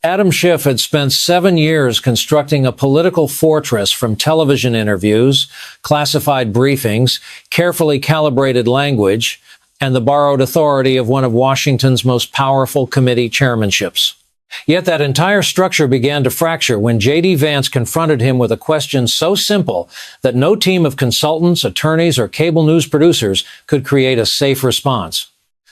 Adam Schiff had spent 7 years constructing a political fortress from television interviews, classified briefings, carefully calibrated language, and the borrowed authority of one of Washington's most powerful committee chairmanships. Yet that entire structure began to fracture when JD Vance confronted him with a question so simple that no team of consultants, attorneys, or cable news producers could create a safe response.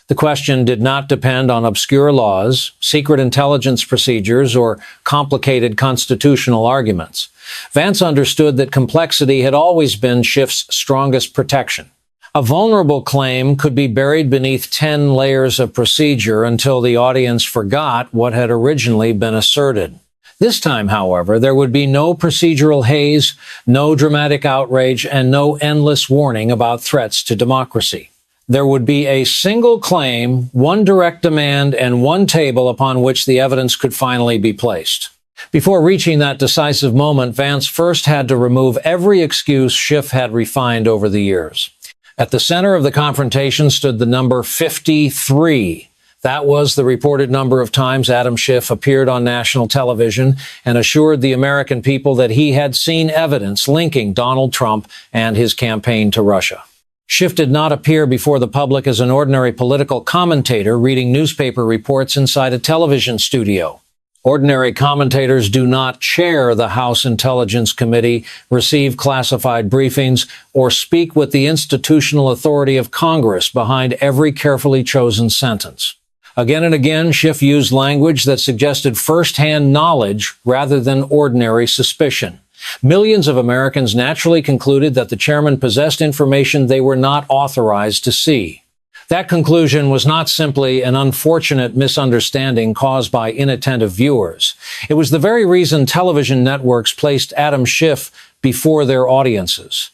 The question did not depend on obscure laws, secret intelligence procedures, or complicated constitutional arguments. Vance understood that complexity had always been Schiff's strongest protection. A vulnerable claim could be buried beneath 10 layers of procedure until the audience forgot what had originally been asserted. This time, however, there would be no procedural haze, no dramatic outrage, and no endless warning about threats to democracy. There would be a single claim, one direct demand, and one table upon which the evidence could finally be placed. Before reaching that decisive moment, Vance first had to remove every excuse Schiff had refined over the years. At the center of the confrontation stood the number 53. That was the reported number of times Adam Schiff appeared on national television and assured the American people that he had seen evidence linking Donald Trump and his campaign to Russia. Schiff did not appear before the public as an ordinary political commentator reading newspaper reports inside a television studio. Ordinary commentators do not chair the House Intelligence Committee, receive classified briefings, or speak with the institutional authority of Congress behind every carefully chosen sentence. Again and again, Schiff used language that suggested first-hand knowledge rather than ordinary suspicion. Millions of Americans naturally concluded that the chairman possessed information they were not authorized to see. That conclusion was not simply an unfortunate misunderstanding caused by inattentive viewers. It was the very reason television networks placed Adam Schiff before their audiences.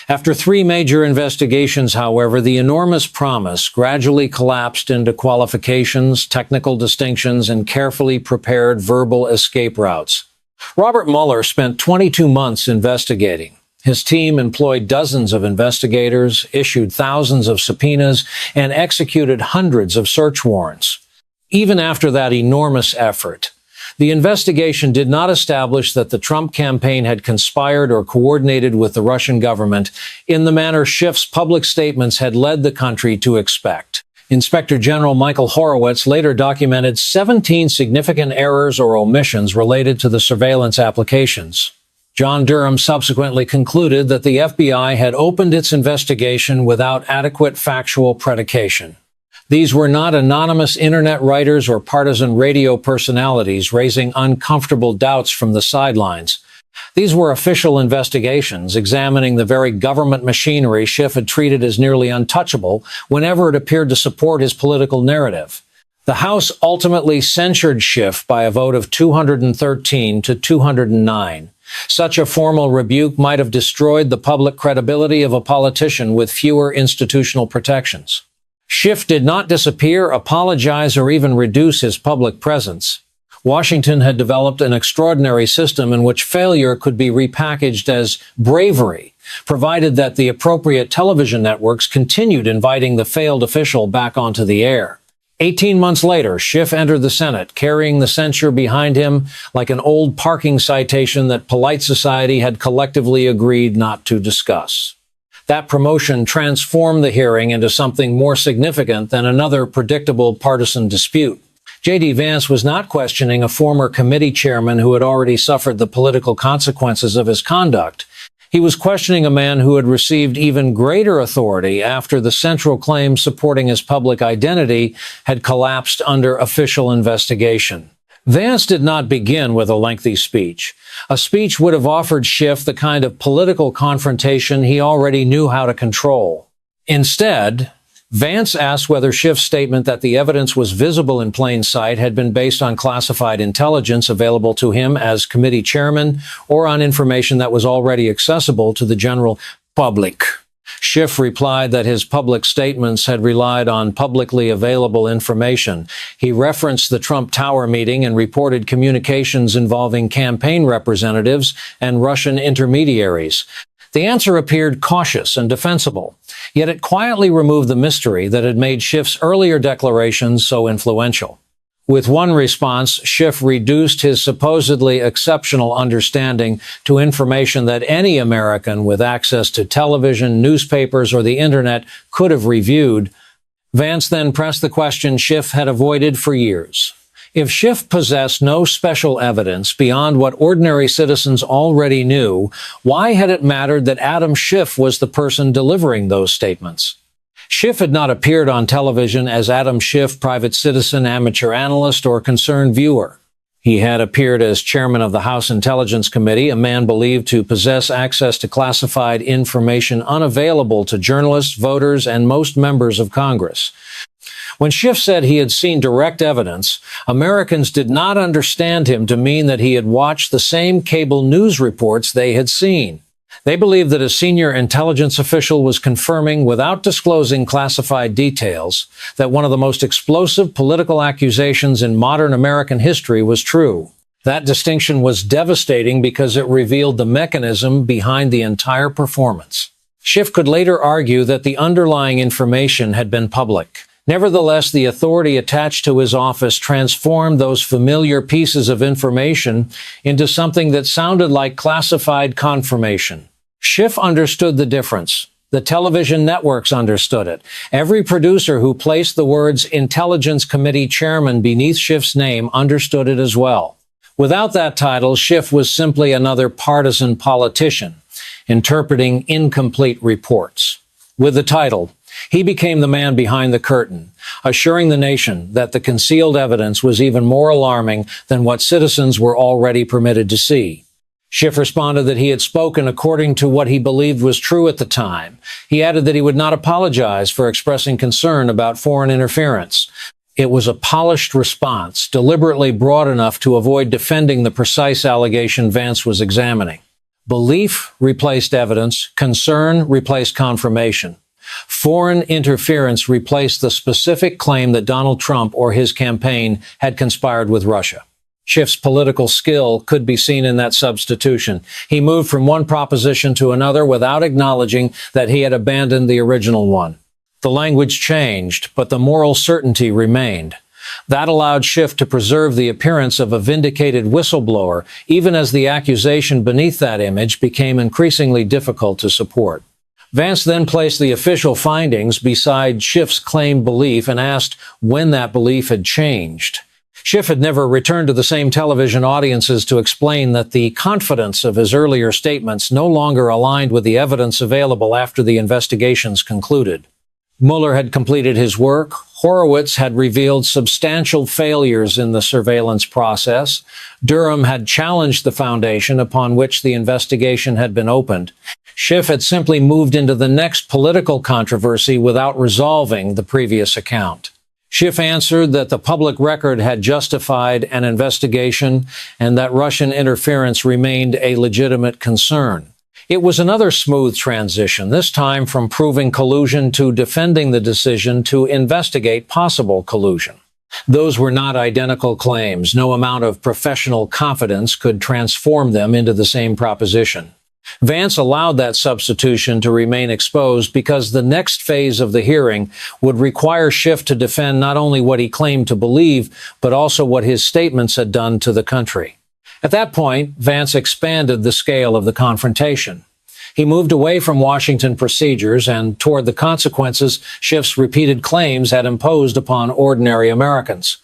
After 3 major investigations, however, the enormous promise gradually collapsed into qualifications, technical distinctions, and carefully prepared verbal escape routes. Robert Mueller spent 22 months investigating. His team employed dozens of investigators, issued thousands of subpoenas, and executed hundreds of search warrants. Even after that enormous effort, the investigation did not establish that the Trump campaign had conspired or coordinated with the Russian government in the manner Schiff's public statements had led the country to expect. Inspector General Michael Horowitz later documented 17 significant errors or omissions related to the surveillance applications. John Durham subsequently concluded that the FBI had opened its investigation without adequate factual predication. These were not anonymous internet writers or partisan radio personalities raising uncomfortable doubts from the sidelines. These were official investigations examining the very government machinery Schiff had treated as nearly untouchable whenever it appeared to support his political narrative. The House ultimately censured Schiff by a vote of 213 to 209. Such a formal rebuke might have destroyed the public credibility of a politician with fewer institutional protections. Schiff did not disappear, apologize, or even reduce his public presence. Washington had developed an extraordinary system in which failure could be repackaged as bravery, provided that the appropriate television networks continued inviting the failed official back onto the air. 18 months later, Schiff entered the Senate, carrying the censure behind him like an old parking citation that polite society had collectively agreed not to discuss. That promotion transformed the hearing into something more significant than another predictable partisan dispute. JD Vance was not questioning a former committee chairman who had already suffered the political consequences of his conduct. He was questioning a man who had received even greater authority after the central claim supporting his public identity had collapsed under official investigation. Vance did not begin with a lengthy speech. A speech would have offered Schiff the kind of political confrontation he already knew how to control. Instead, Vance asked whether Schiff's statement that the evidence was visible in plain sight had been based on classified intelligence available to him as committee chairman or on information that was already accessible to the general public. Schiff replied that his public statements had relied on publicly available information. He referenced the Trump Tower meeting and reported communications involving campaign representatives and Russian intermediaries. The answer appeared cautious and defensible, yet it quietly removed the mystery that had made Schiff's earlier declarations so influential. With one response, Schiff reduced his supposedly exceptional understanding to information that any American with access to television, newspapers, or the internet could have reviewed. Vance then pressed the question Schiff had avoided for years. If Schiff possessed no special evidence beyond what ordinary citizens already knew, why had it mattered that Adam Schiff was the person delivering those statements? Schiff had not appeared on television as Adam Schiff, private citizen, amateur analyst, or concerned viewer. He had appeared as chairman of the House Intelligence Committee, a man believed to possess access to classified information unavailable to journalists, voters, and most members of Congress. When Schiff said he had seen direct evidence, Americans did not understand him to mean that he had watched the same cable news reports they had seen. They believed that a senior intelligence official was confirming, without disclosing classified details, that one of the most explosive political accusations in modern American history was true. That distinction was devastating because it revealed the mechanism behind the entire performance. Schiff could later argue that the underlying information had been public. Nevertheless, the authority attached to his office transformed those familiar pieces of information into something that sounded like classified confirmation. Schiff understood the difference. The television networks understood it. Every producer who placed the words Intelligence Committee Chairman beneath Schiff's name understood it as well. Without that title, Schiff was simply another partisan politician, interpreting incomplete reports. With the title, he became the man behind the curtain, assuring the nation that the concealed evidence was even more alarming than what citizens were already permitted to see. Schiff responded that he had spoken according to what he believed was true at the time. He added that he would not apologize for expressing concern about foreign interference. It was a polished response, deliberately broad enough to avoid defending the precise allegation Vance was examining. Belief replaced evidence, concern replaced confirmation. Foreign interference replaced the specific claim that Donald Trump or his campaign had conspired with Russia. Schiff's political skill could be seen in that substitution. He moved from one proposition to another without acknowledging that he had abandoned the original one. The language changed, but the moral certainty remained. That allowed Schiff to preserve the appearance of a vindicated whistleblower, even as the accusation beneath that image became increasingly difficult to support. Vance then placed the official findings beside Schiff's claimed belief and asked when that belief had changed. Schiff had never returned to the same television audiences to explain that the confidence of his earlier statements no longer aligned with the evidence available after the investigations concluded. Mueller had completed his work. Horowitz had revealed substantial failures in the surveillance process. Durham had challenged the foundation upon which the investigation had been opened. Schiff had simply moved into the next political controversy without resolving the previous account. Schiff answered that the public record had justified an investigation and that Russian interference remained a legitimate concern. It was another smooth transition, this time from proving collusion to defending the decision to investigate possible collusion. Those were not identical claims. No amount of professional confidence could transform them into the same proposition. Vance allowed that substitution to remain exposed because the next phase of the hearing would require Schiff to defend not only what he claimed to believe, but also what his statements had done to the country. At that point, Vance expanded the scale of the confrontation. He moved away from Washington procedures and toward the consequences Schiff's repeated claims had imposed upon ordinary Americans.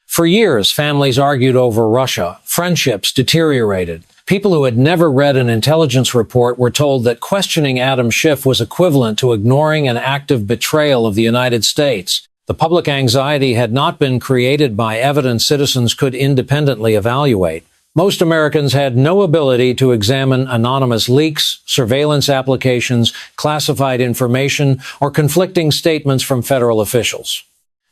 For years, families argued over Russia. Friendships deteriorated. People who had never read an intelligence report were told that questioning Adam Schiff was equivalent to ignoring an active betrayal of the United States. The public anxiety had not been created by evidence citizens could independently evaluate. Most Americans had no ability to examine anonymous leaks, surveillance applications, classified information, or conflicting statements from federal officials.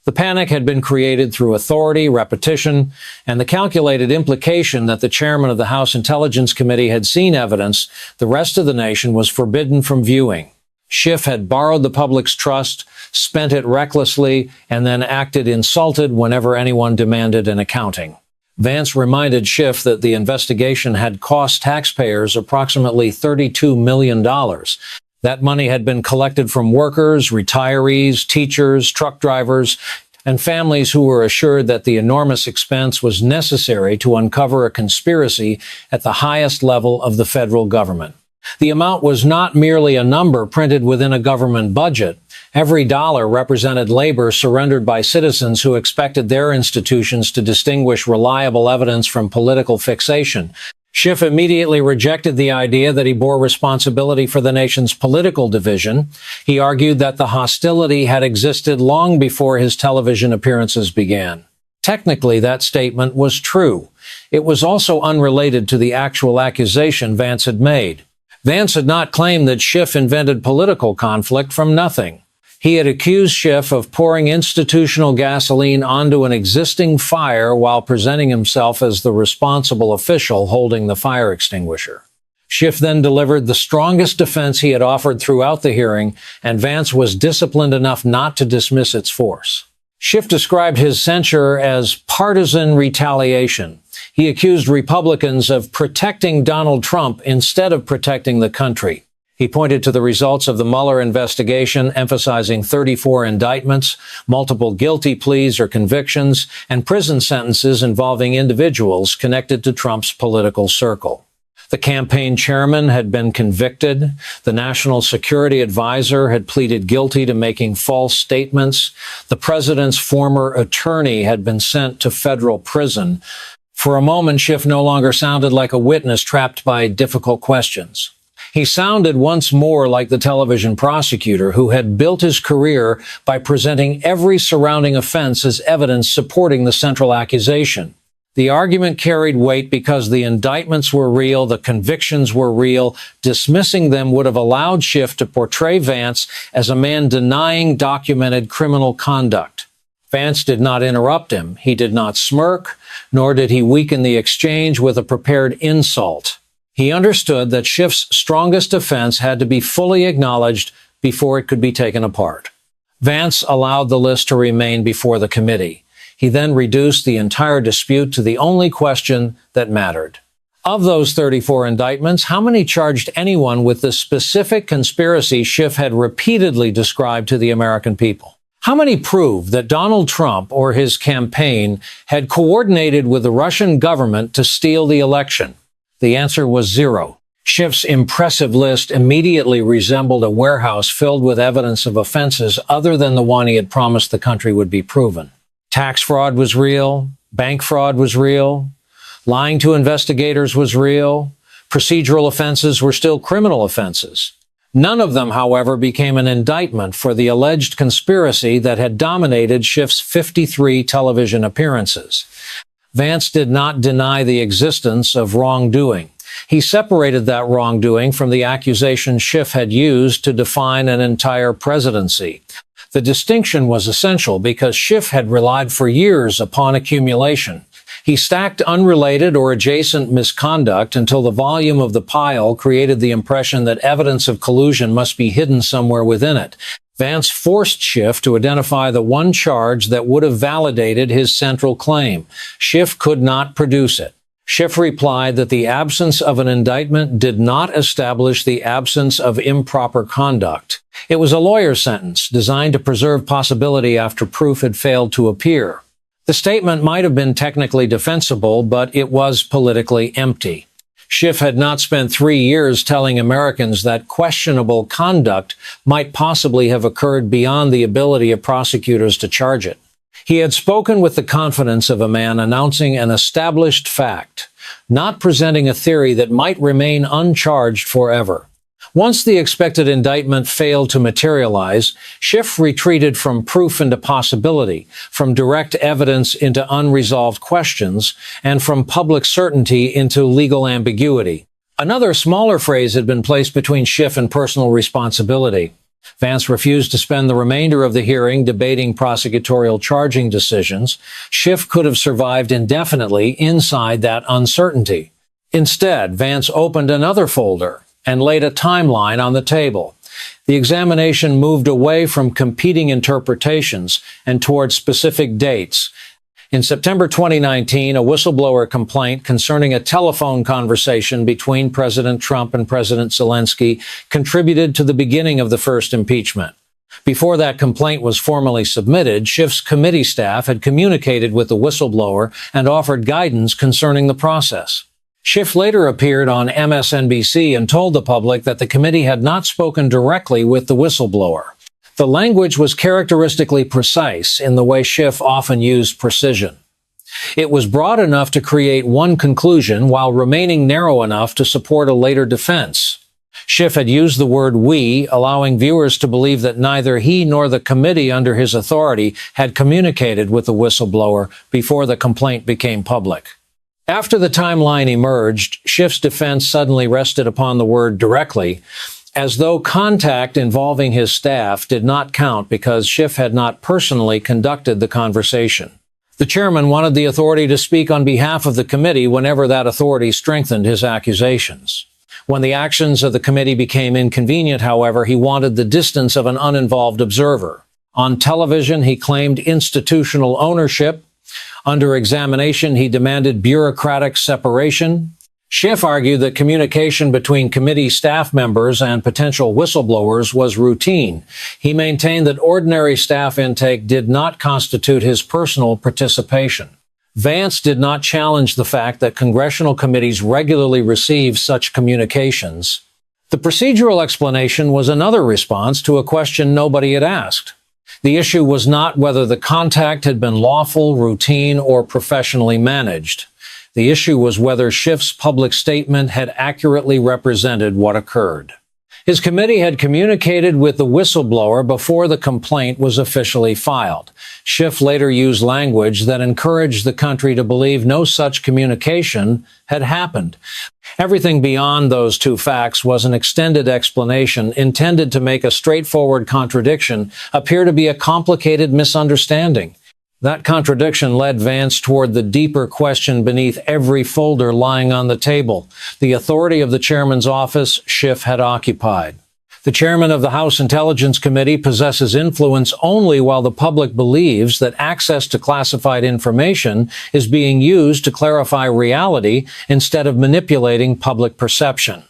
The panic had been created through authority, repetition, and the calculated implication that the chairman of the House Intelligence Committee had seen evidence the rest of the nation was forbidden from viewing. Schiff had borrowed the public's trust, spent it recklessly, and then acted insulted whenever anyone demanded an accounting. Vance reminded Schiff that the investigation had cost taxpayers approximately $32 million. That money had been collected from workers, retirees, teachers, truck drivers, and families who were assured that the enormous expense was necessary to uncover a conspiracy at the highest level of the federal government. The amount was not merely a number printed within a government budget. Every dollar represented labor surrendered by citizens who expected their institutions to distinguish reliable evidence from political fixation. Schiff immediately rejected the idea that he bore responsibility for the nation's political division. He argued that the hostility had existed long before his television appearances began. Technically, that statement was true. It was also unrelated to the actual accusation Vance had made. Vance had not claimed that Schiff invented political conflict from nothing. He had accused Schiff of pouring institutional gasoline onto an existing fire while presenting himself as the responsible official holding the fire extinguisher. Schiff then delivered the strongest defense he had offered throughout the hearing, and Vance was disciplined enough not to dismiss its force. Schiff described his censure as partisan retaliation. He accused Republicans of protecting Donald Trump instead of protecting the country. He pointed to the results of the Mueller investigation, emphasizing 34 indictments, multiple guilty pleas or convictions, and prison sentences involving individuals connected to Trump's political circle. The campaign chairman had been convicted. The national security advisor had pleaded guilty to making false statements. The president's former attorney had been sent to federal prison. For a moment, Schiff no longer sounded like a witness trapped by difficult questions. He sounded once more like the television prosecutor who had built his career by presenting every surrounding offense as evidence supporting the central accusation. The argument carried weight because the indictments were real, the convictions were real. Dismissing them would have allowed Schiff to portray Vance as a man denying documented criminal conduct. Vance did not interrupt him. He did not smirk, nor did he weaken the exchange with a prepared insult. He understood that Schiff's strongest defense had to be fully acknowledged before it could be taken apart. Vance allowed the list to remain before the committee. He then reduced the entire dispute to the only question that mattered. Of those 34 indictments, how many charged anyone with the specific conspiracy Schiff had repeatedly described to the American people? How many proved that Donald Trump or his campaign had coordinated with the Russian government to steal the election? The answer was 0. Schiff's impressive list immediately resembled a warehouse filled with evidence of offenses other than the one he had promised the country would be proven. Tax fraud was real. Bank fraud was real. Lying to investigators was real. Procedural offenses were still criminal offenses. None of them, however, became an indictment for the alleged conspiracy that had dominated Schiff's 53 television appearances. Vance did not deny the existence of wrongdoing. He separated that wrongdoing from the accusation Schiff had used to define an entire presidency. The distinction was essential because Schiff had relied for years upon accumulation. He stacked unrelated or adjacent misconduct until the volume of the pile created the impression that evidence of collusion must be hidden somewhere within it. Vance forced Schiff to identify the one charge that would have validated his central claim. Schiff could not produce it. Schiff replied that the absence of an indictment did not establish the absence of improper conduct. It was a lawyer's sentence designed to preserve possibility after proof had failed to appear. The statement might have been technically defensible, but it was politically empty. Schiff had not spent 3 years telling Americans that questionable conduct might possibly have occurred beyond the ability of prosecutors to charge it. He had spoken with the confidence of a man announcing an established fact, not presenting a theory that might remain uncharged forever. Once the expected indictment failed to materialize, Schiff retreated from proof into possibility, from direct evidence into unresolved questions, and from public certainty into legal ambiguity. Another smaller phrase had been placed between Schiff and personal responsibility. Vance refused to spend the remainder of the hearing debating prosecutorial charging decisions. Schiff could have survived indefinitely inside that uncertainty. Instead, Vance opened another folder and laid a timeline on the table. The examination moved away from competing interpretations and toward specific dates. In September 2019, a whistleblower complaint concerning a telephone conversation between President Trump and President Zelensky contributed to the beginning of the first impeachment. Before that complaint was formally submitted, Schiff's committee staff had communicated with the whistleblower and offered guidance concerning the process. Schiff later appeared on MSNBC and told the public that the committee had not spoken directly with the whistleblower. The language was characteristically precise in the way Schiff often used precision. It was broad enough to create one conclusion while remaining narrow enough to support a later defense. Schiff had used the word "we," allowing viewers to believe that neither he nor the committee under his authority had communicated with the whistleblower before the complaint became public. After the timeline emerged, Schiff's defense suddenly rested upon the word "directly," as though contact involving his staff did not count because Schiff had not personally conducted the conversation. The chairman wanted the authority to speak on behalf of the committee whenever that authority strengthened his accusations. When the actions of the committee became inconvenient, however, he wanted the distance of an uninvolved observer. On television, he claimed institutional ownership. Under examination, he demanded bureaucratic separation. Schiff argued that communication between committee staff members and potential whistleblowers was routine. He maintained that ordinary staff intake did not constitute his personal participation. Vance did not challenge the fact that congressional committees regularly receive such communications. The procedural explanation was another response to a question nobody had asked. The issue was not whether the contact had been lawful, routine, or professionally managed. The issue was whether Schiff's public statement had accurately represented what occurred. His committee had communicated with the whistleblower before the complaint was officially filed. Schiff later used language that encouraged the country to believe no such communication had happened. Everything beyond those two facts was an extended explanation intended to make a straightforward contradiction appear to be a complicated misunderstanding. That contradiction led Vance toward the deeper question beneath every folder lying on the table: the authority of the chairman's office Schiff had occupied. The chairman of the House Intelligence Committee possesses influence only while the public believes that access to classified information is being used to clarify reality instead of manipulating public perception.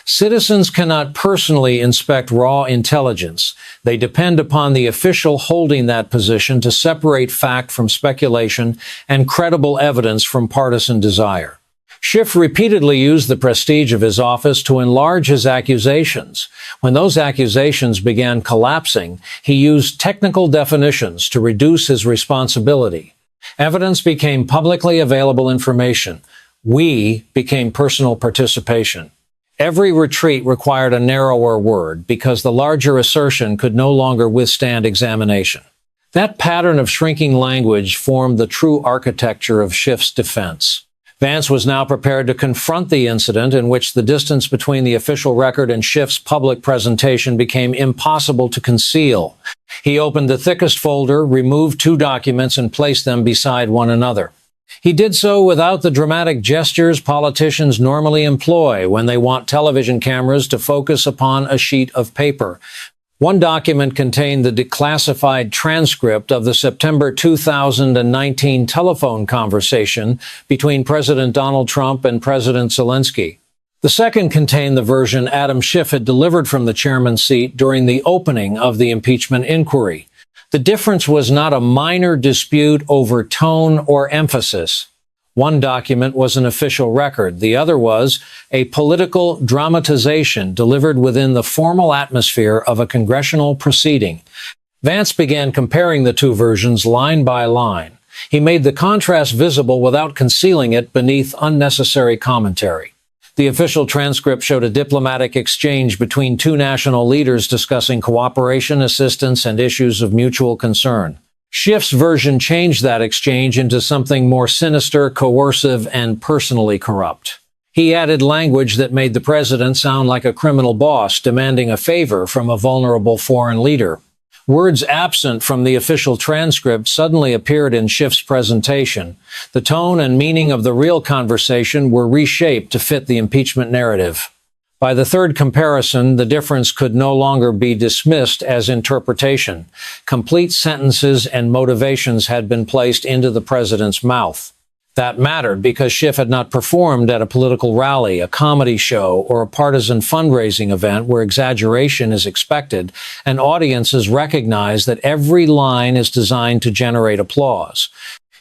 Citizens cannot personally inspect raw intelligence. They depend upon the official holding that position to separate fact from speculation and credible evidence from partisan desire. Schiff repeatedly used the prestige of his office to enlarge his accusations. When those accusations began collapsing, he used technical definitions to reduce his responsibility. Evidence became publicly available information. We became personal participation. Every retreat required a narrower word because the larger assertion could no longer withstand examination. That pattern of shrinking language formed the true architecture of Schiff's defense. Vance was now prepared to confront the incident in which the distance between the official record and Schiff's public presentation became impossible to conceal. He opened the thickest folder, removed two documents, and placed them beside one another. He did so without the dramatic gestures politicians normally employ when they want television cameras to focus upon a sheet of paper. One document contained the declassified transcript of the September 2019 telephone conversation between President Donald Trump and President Zelensky. The second contained the version Adam Schiff had delivered from the chairman's seat during the opening of the impeachment inquiry. The difference was not a minor dispute over tone or emphasis. One document was an official record. The other was a political dramatization delivered within the formal atmosphere of a congressional proceeding. Vance began comparing the two versions line by line. He made the contrast visible without concealing it beneath unnecessary commentary. The official transcript showed a diplomatic exchange between two national leaders discussing cooperation, assistance, and issues of mutual concern. Schiff's version changed that exchange into something more sinister, coercive, and personally corrupt. He added language that made the president sound like a criminal boss demanding a favor from a vulnerable foreign leader. Words absent from the official transcript suddenly appeared in Schiff's presentation. The tone and meaning of the real conversation were reshaped to fit the impeachment narrative. By the third comparison, the difference could no longer be dismissed as interpretation. Complete sentences and motivations had been placed into the president's mouth. That mattered because Schiff had not performed at a political rally, a comedy show, or a partisan fundraising event where exaggeration is expected, and audiences recognize that every line is designed to generate applause.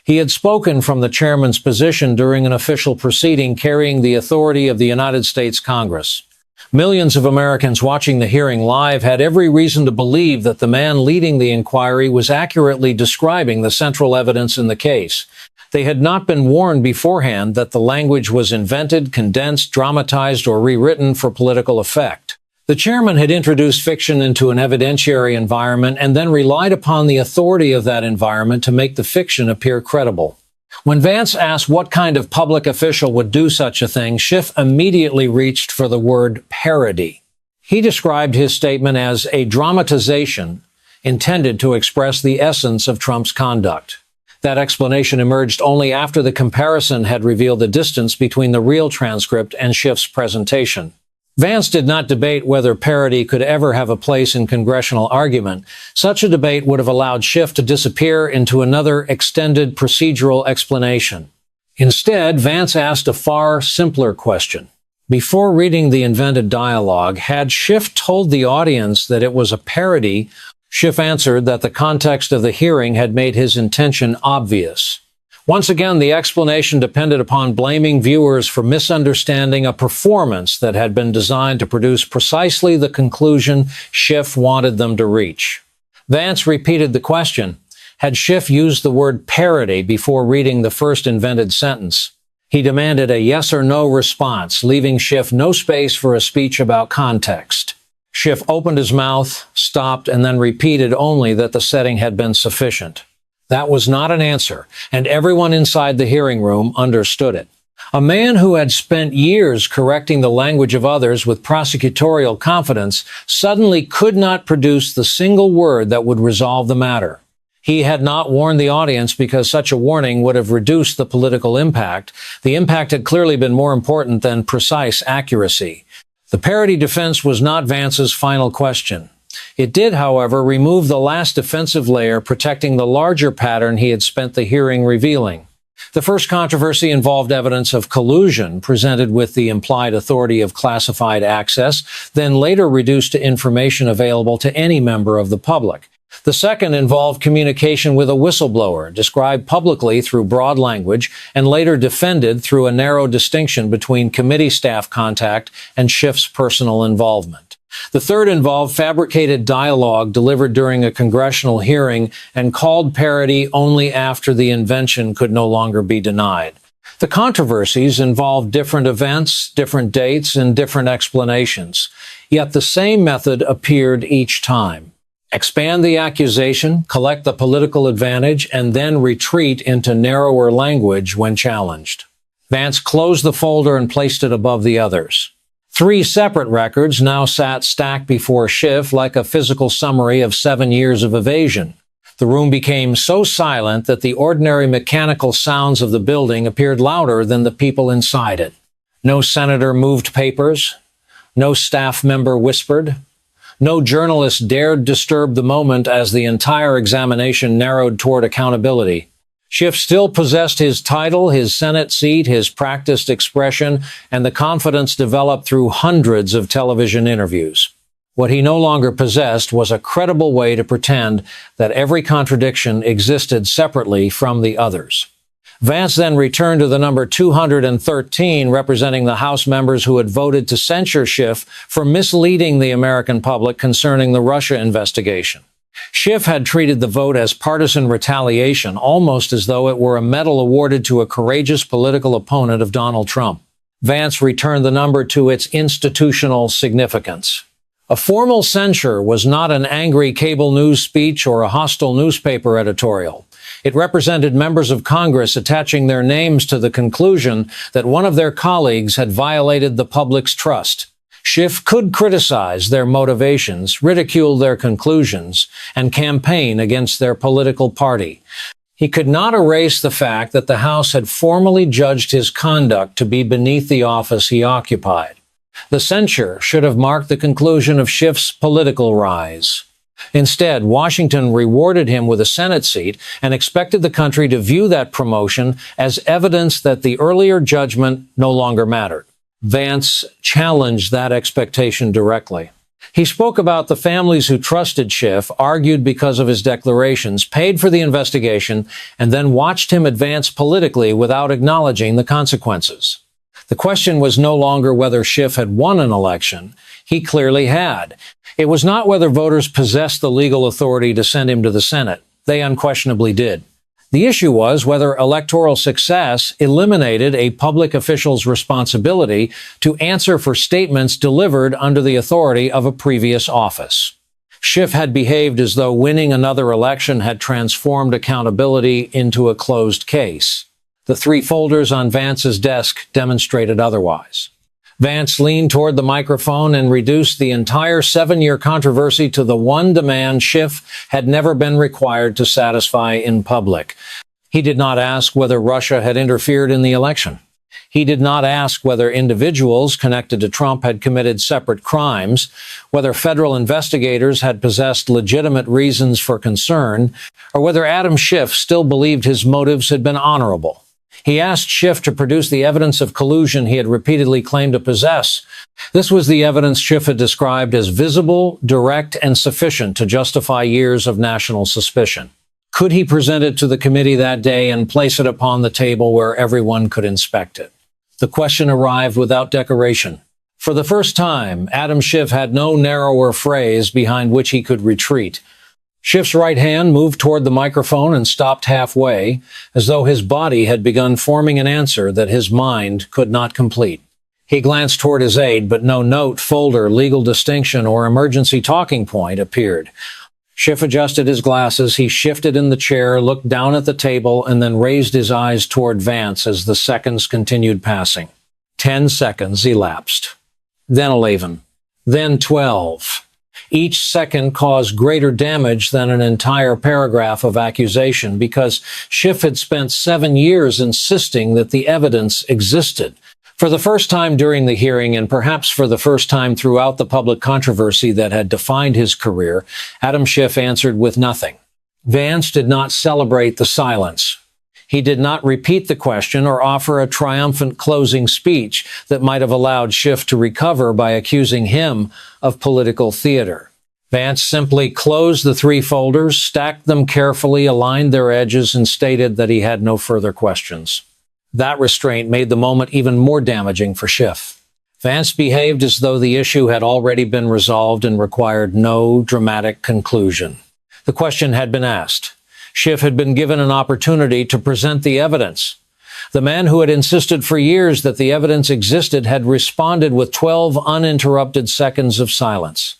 He had spoken from the chairman's position during an official proceeding carrying the authority of the United States Congress. Millions of Americans watching the hearing live had every reason to believe that the man leading the inquiry was accurately describing the central evidence in the case. They had not been warned beforehand that the language was invented, condensed, dramatized, or rewritten for political effect. The chairman had introduced fiction into an evidentiary environment and then relied upon the authority of that environment to make the fiction appear credible. When Vance asked what kind of public official would do such a thing, Schiff immediately reached for the word parody. He described his statement as a dramatization intended to express the essence of Trump's conduct. That explanation emerged only after the comparison had revealed the distance between the real transcript and Schiff's presentation. Vance did not debate whether parody could ever have a place in congressional argument. Such a debate would have allowed Schiff to disappear into another extended procedural explanation. Instead, Vance asked a far simpler question. Before reading the invented dialogue, had Schiff told the audience that it was a parody? Schiff answered that the context of the hearing had made his intention obvious. Once again, the explanation depended upon blaming viewers for misunderstanding a performance that had been designed to produce precisely the conclusion Schiff wanted them to reach. Vance repeated the question. Had Schiff used the word parody before reading the first invented sentence? He demanded a yes or no response, leaving Schiff no space for a speech about context. Schiff opened his mouth, stopped, and then repeated only that the setting had been sufficient. That was not an answer, and everyone inside the hearing room understood it. A man who had spent years correcting the language of others with prosecutorial confidence suddenly could not produce the single word that would resolve the matter. He had not warned the audience because such a warning would have reduced the political impact. The impact had clearly been more important than precise accuracy. The parody defense was not Vance's final question. It did, however, remove the last defensive layer protecting the larger pattern he had spent the hearing revealing. The first controversy involved evidence of collusion presented with the implied authority of classified access, then later reduced to information available to any member of the public. The second involved communication with a whistleblower, described publicly through broad language and later defended through a narrow distinction between committee staff contact and Schiff's personal involvement. The third involved fabricated dialogue delivered during a congressional hearing and called parody only after the invention could no longer be denied. The controversies involved different events, different dates, and different explanations. Yet the same method appeared each time. Expand the accusation, collect the political advantage, and then retreat into narrower language when challenged. Vance closed the folder and placed it above the others. 3 separate records now sat stacked before Schiff like a physical summary of 7 years of evasion. The room became so silent that the ordinary mechanical sounds of the building appeared louder than the people inside it. No senator moved papers. No staff member whispered. No journalist dared disturb the moment as the entire examination narrowed toward accountability. Schiff still possessed his title, his Senate seat, his practiced expression, and the confidence developed through hundreds of television interviews. What he no longer possessed was a credible way to pretend that every contradiction existed separately from the others. Vance then returned to the number 213, representing the House members who had voted to censure Schiff for misleading the American public concerning the Russia investigation. Schiff had treated the vote as partisan retaliation, almost as though it were a medal awarded to a courageous political opponent of Donald Trump. Vance returned the number to its institutional significance. A formal censure was not an angry cable news speech or a hostile newspaper editorial. It represented members of Congress attaching their names to the conclusion that one of their colleagues had violated the public's trust. Schiff could criticize their motivations, ridicule their conclusions, and campaign against their political party. He could not erase the fact that the House had formally judged his conduct to be beneath the office he occupied. The censure should have marked the conclusion of Schiff's political rise. Instead, Washington rewarded him with a Senate seat and expected the country to view that promotion as evidence that the earlier judgment no longer mattered. Vance challenged that expectation directly. He spoke about the families who trusted Schiff, argued because of his declarations, paid for the investigation, and then watched him advance politically without acknowledging the consequences. The question was no longer whether Schiff had won an election. He clearly had. It was not whether voters possessed the legal authority to send him to the Senate. They unquestionably did. The issue was whether electoral success eliminated a public official's responsibility to answer for statements delivered under the authority of a previous office. Schiff had behaved as though winning another election had transformed accountability into a closed case. The 3 folders on Vance's desk demonstrated otherwise. Vance leaned toward the microphone and reduced the entire 7-year controversy to the one demand Schiff had never been required to satisfy in public. He did not ask whether Russia had interfered in the election. He did not ask whether individuals connected to Trump had committed separate crimes, whether federal investigators had possessed legitimate reasons for concern, or whether Adam Schiff still believed his motives had been honorable. He asked Schiff to produce the evidence of collusion he had repeatedly claimed to possess. This was the evidence Schiff had described as visible, direct, and sufficient to justify years of national suspicion. Could he present it to the committee that day and place it upon the table where everyone could inspect it? The question arrived without decoration. For the first time, Adam Schiff had no narrower phrase behind which he could retreat. Schiff's right hand moved toward the microphone and stopped halfway, as though his body had begun forming an answer that his mind could not complete. He glanced toward his aide, but no note, folder, legal distinction, or emergency talking point appeared. Schiff adjusted his glasses, he shifted in the chair, looked down at the table, and then raised his eyes toward Vance as the seconds continued passing. 10 seconds elapsed. Then 11. Then 12. Each second caused greater damage than an entire paragraph of accusation because Schiff had spent 7 years insisting that the evidence existed. For the first time during the hearing, and perhaps for the first time throughout the public controversy that had defined his career, Adam Schiff answered with nothing. Vance did not celebrate the silence. He did not repeat the question or offer a triumphant closing speech that might have allowed Schiff to recover by accusing him of political theater. Vance simply closed the 3 folders, stacked them carefully, aligned their edges, and stated that he had no further questions. That restraint made the moment even more damaging for Schiff. Vance behaved as though the issue had already been resolved and required no dramatic conclusion. The question had been asked. Schiff had been given an opportunity to present the evidence. The man who had insisted for years that the evidence existed had responded with 12 uninterrupted seconds of silence.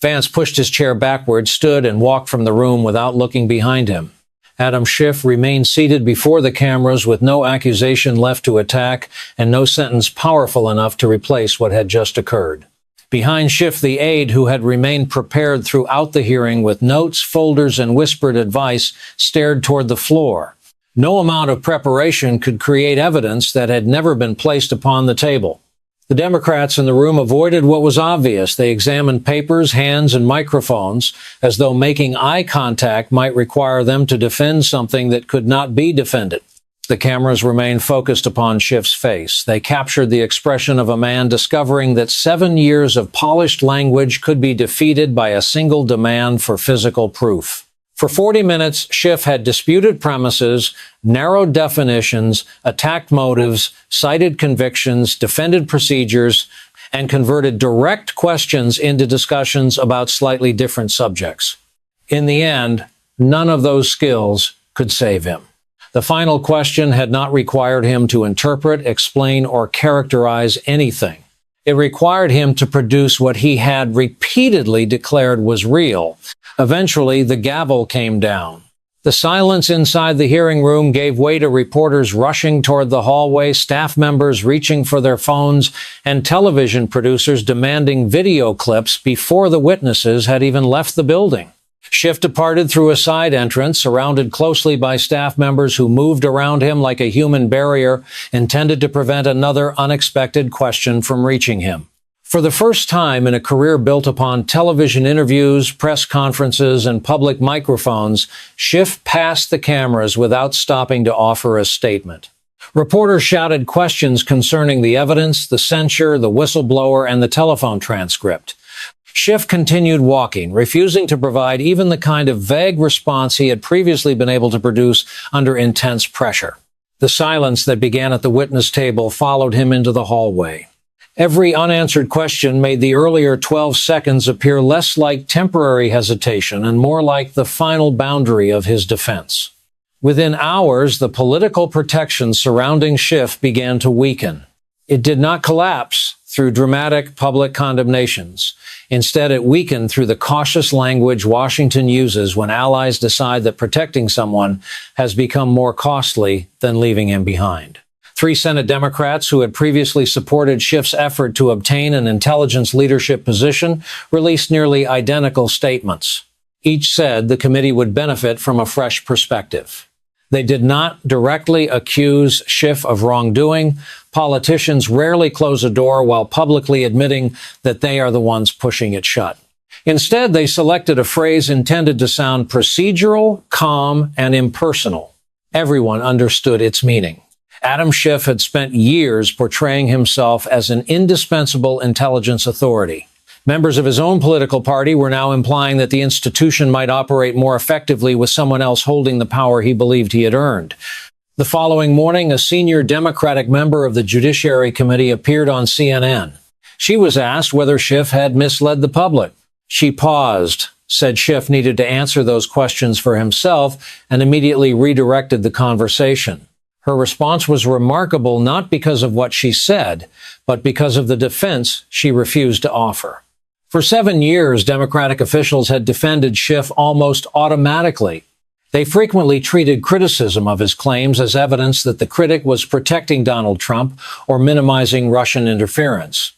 Vance pushed his chair backward, stood, and walked from the room without looking behind him. Adam Schiff remained seated before the cameras with no accusation left to attack and no sentence powerful enough to replace what had just occurred. Behind Schiff, the aide, who had remained prepared throughout the hearing with notes, folders, and whispered advice, stared toward the floor. No amount of preparation could create evidence that had never been placed upon the table. The Democrats in the room avoided what was obvious. They examined papers, hands, and microphones, as though making eye contact might require them to defend something that could not be defended. The cameras remained focused upon Schiff's face. They captured the expression of a man discovering that 7 years of polished language could be defeated by a single demand for physical proof. For 40 minutes, Schiff had disputed premises, narrowed definitions, attacked motives, cited convictions, defended procedures, and converted direct questions into discussions about slightly different subjects. In the end, none of those skills could save him. The final question had not required him to interpret, explain, or characterize anything. It required him to produce what he had repeatedly declared was real. Eventually, the gavel came down. The silence inside the hearing room gave way to reporters rushing toward the hallway, staff members reaching for their phones, and television producers demanding video clips before the witnesses had even left the building. Schiff departed through a side entrance, surrounded closely by staff members who moved around him like a human barrier intended to prevent another unexpected question from reaching him. For the first time in a career built upon television interviews, press conferences, and public microphones, Schiff passed the cameras without stopping to offer a statement. Reporters shouted questions concerning the evidence, the censure, the whistleblower, and the telephone transcript. Schiff continued walking, refusing to provide even the kind of vague response he had previously been able to produce under intense pressure. The silence that began at the witness table followed him into the hallway. Every unanswered question made the earlier 12 seconds appear less like temporary hesitation and more like the final boundary of his defense. Within hours, the political protections surrounding Schiff began to weaken. It did not collapse through dramatic public condemnations. Instead, it weakened through the cautious language Washington uses when allies decide that protecting someone has become more costly than leaving him behind. 3 Senate Democrats who had previously supported Schiff's effort to obtain an intelligence leadership position released nearly identical statements. Each said the committee would benefit from a fresh perspective. They did not directly accuse Schiff of wrongdoing. Politicians rarely close a door while publicly admitting that they are the ones pushing it shut. Instead, they selected a phrase intended to sound procedural, calm, and impersonal. Everyone understood its meaning. Adam Schiff had spent years portraying himself as an indispensable intelligence authority. Members of his own political party were now implying that the institution might operate more effectively with someone else holding the power he believed he had earned. The following morning, a senior Democratic member of the Judiciary Committee appeared on CNN. She was asked whether Schiff had misled the public. She paused, said Schiff needed to answer those questions for himself, and immediately redirected the conversation. Her response was remarkable not because of what she said, but because of the defense she refused to offer. For 7 years, Democratic officials had defended Schiff almost automatically. They frequently treated criticism of his claims as evidence that the critic was protecting Donald Trump or minimizing Russian interference.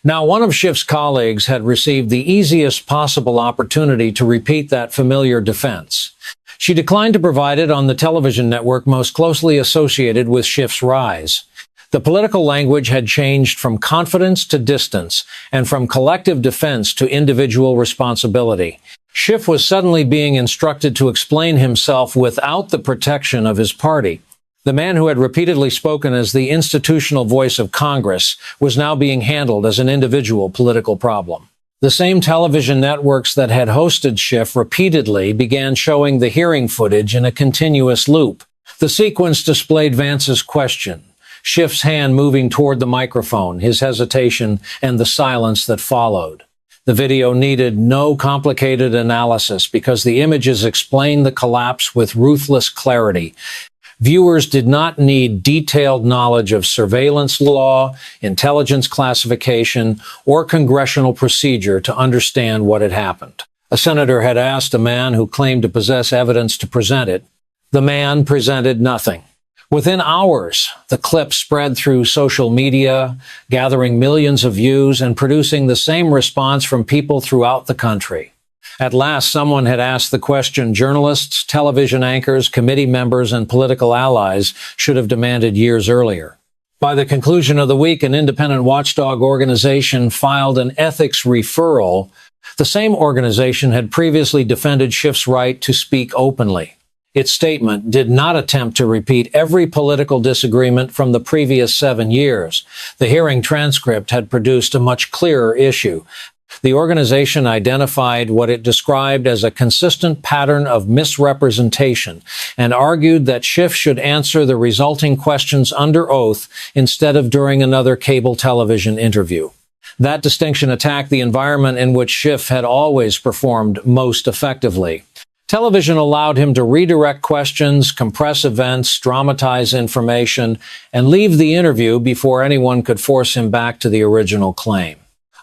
Now, one of Schiff's colleagues had received the easiest possible opportunity to repeat that familiar defense. She declined to provide it on the television network most closely associated with Schiff's rise. The political language had changed from confidence to distance and from collective defense to individual responsibility. Schiff was suddenly being instructed to explain himself without the protection of his party. The man who had repeatedly spoken as the institutional voice of Congress was now being handled as an individual political problem. The same television networks that had hosted Schiff repeatedly began showing the hearing footage in a continuous loop. The sequence displayed Vance's question, Schiff's hand moving toward the microphone, his hesitation, and the silence that followed. The video needed no complicated analysis because the images explained the collapse with ruthless clarity. Viewers did not need detailed knowledge of surveillance law, intelligence classification, or congressional procedure to understand what had happened. A senator had asked a man who claimed to possess evidence to present it. The man presented nothing. Within hours, the clip spread through social media, gathering millions of views and producing the same response from people throughout the country. At last, someone had asked the question journalists, television anchors, committee members, and political allies should have demanded years earlier. By the conclusion of the week, an independent watchdog organization filed an ethics referral. The same organization had previously defended Schiff's right to speak openly. Its statement did not attempt to repeat every political disagreement from the previous 7 years. The hearing transcript had produced a much clearer issue. The organization identified what it described as a consistent pattern of misrepresentation and argued that Schiff should answer the resulting questions under oath instead of during another cable television interview. That distinction attacked the environment in which Schiff had always performed most effectively. Television allowed him to redirect questions, compress events, dramatize information, and leave the interview before anyone could force him back to the original claim.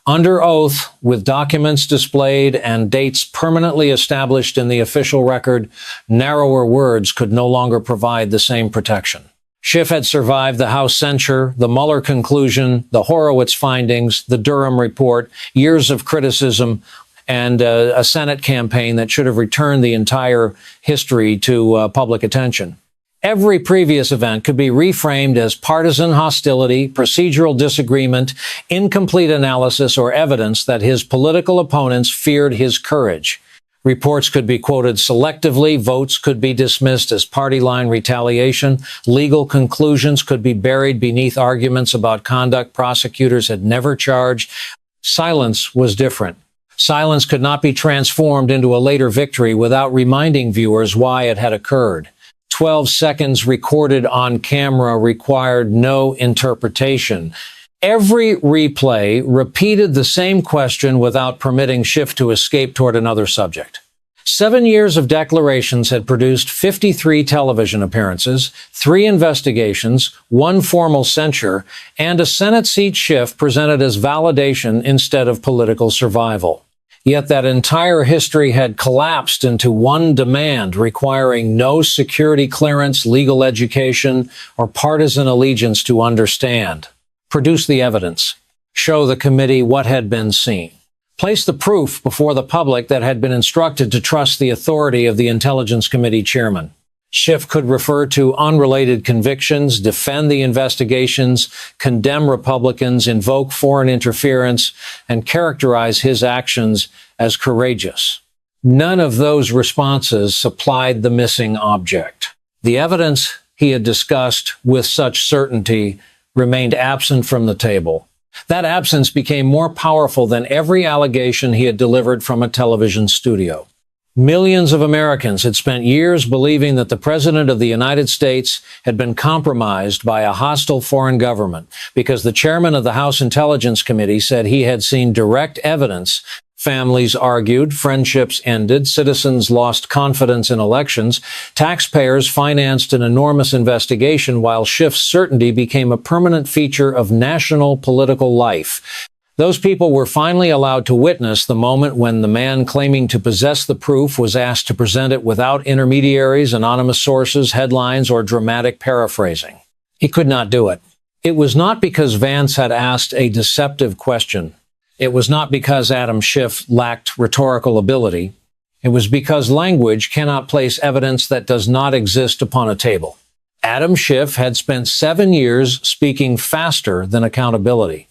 Under oath, with documents displayed and dates permanently established in the official record, narrower words could no longer provide the same protection. Schiff had survived the House censure, the Mueller conclusion, the Horowitz findings, the Durham report, years of criticism, and a Senate campaign that should have returned the entire history to public attention. Every previous event could be reframed as partisan hostility, procedural disagreement, incomplete analysis, or evidence that his political opponents feared his courage. Reports could be quoted selectively, votes could be dismissed as party line retaliation, legal conclusions could be buried beneath arguments about conduct prosecutors had never charged. Silence was different. Silence could not be transformed into a later victory without reminding viewers why it had occurred. 12 seconds recorded on camera required no interpretation. Every replay repeated the same question without permitting Schiff to escape toward another subject. 7 years of declarations had produced 53 television appearances, 3 investigations, 1 formal censure, and a Senate seat Schiff presented as validation instead of political survival. Yet that entire history had collapsed into one demand requiring no security clearance, legal education, or partisan allegiance to understand. Produce the evidence. Show the committee what had been seen. Place the proof before the public that had been instructed to trust the authority of the Intelligence Committee chairman. Schiff could refer to unrelated convictions, defend the investigations, condemn Republicans, invoke foreign interference, and characterize his actions as courageous. None of those responses supplied the missing object. The evidence he had discussed with such certainty remained absent from the table. That absence became more powerful than every allegation he had delivered from a television studio. Millions of Americans had spent years believing that the President of the United States had been compromised by a hostile foreign government because the chairman of the House Intelligence Committee said he had seen direct evidence. Families argued, friendships ended, citizens lost confidence in elections, taxpayers financed an enormous investigation, while Schiff's certainty became a permanent feature of national political life. Those people were finally allowed to witness the moment when the man claiming to possess the proof was asked to present it without intermediaries, anonymous sources, headlines, or dramatic paraphrasing. He could not do it. It was not because Vance had asked a deceptive question. It was not because Adam Schiff lacked rhetorical ability. It was because language cannot place evidence that does not exist upon a table. Adam Schiff had spent 7 years speaking faster than accountability.